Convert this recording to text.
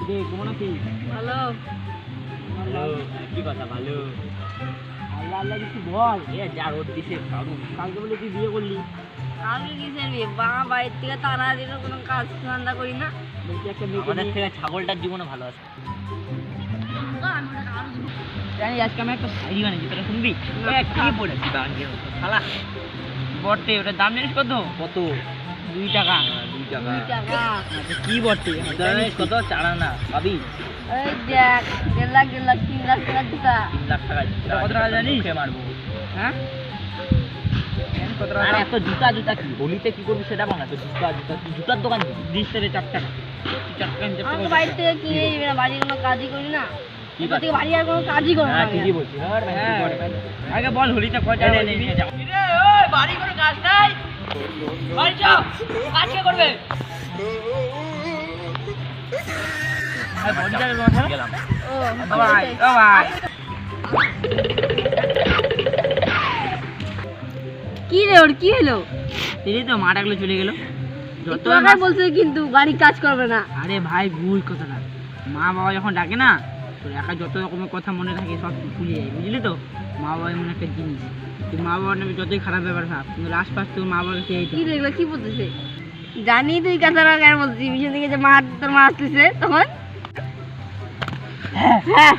কেমন আছিস? ভালো। ভালো। কি কথা ভালো? আল্লাহ আল্লাহ কিছু বল। যা রোদ দিছে কালকে বলে তুই বিয়ে করলি। আমি কিসের বিয়ে? বাবা বাড়ির থেকে তারা দিল, কোনো কাজ ধান্দা করি না। বলছি একটা মেয়ে আমাদের থেকে ছাগলটার জীবনে ভালো আছে। জানি আজকে আমি একটা শাড়ি বানিয়েছি, তোরা শুনবি? কি পড়েছি বাঙিয়ে শালা বটে, ওটার দাম জানিস কত? কত? 2 টাকা। 2 টাকা। কি বটে? কত? 4 আনা পাবি? এই দেখ, 1.5 লাখ 3 লাখ টাকা জুতা। 3 লাখ টাকা। কত টাকা জানিস? মারবো। হ্যাঁ, এত জুতা কি হোলিতে কি করবি সেটা বল না। তো জুতা তুই জুতার দোকান দিস 4 টাকা। আমি তো বাড়ি থেকে কিনে নিবি না, বাড়ির কোনো কাজই করি না। এবার থেকে বাড়ি আর কোনো কাজই করি না। ঠিকই বলছিস। আগে বল হোলিতে কয় টাকা দিবি? ওই বাড়ি কোনো কাজ নাই, বাড়ি যাও, কাজ কে করবে? আরে বল যাবে মাথা গেলাম। ও ভাই ও ভাই, কি রে, ওর কি হলো? এই তো মা ডাকলে চলে গেল। যত তোকে বলছে কিন্তু বাড়ি কাজ করবে না। আরে ভাই ভুল কথাটা, মা বাবা যখন ডাকে না, তোর একা যত রকমের কথা মনে থাকে সব ভুলে যায়, বুঝলি তো? মা বাবা এমন একটা জিনিস, তুই মা বাবার নামে যতই খারাপ ব্যাপার ভাব, কিন্তু লাস্ট পাস তোর মা বাবাকে সেই কি দেখলো, কি বলতেছে? জানি তুই কাছাড়া কেন বলছিস, মিশন থেকে যে তোর মা আসতেছে তখন। হ্যাঁ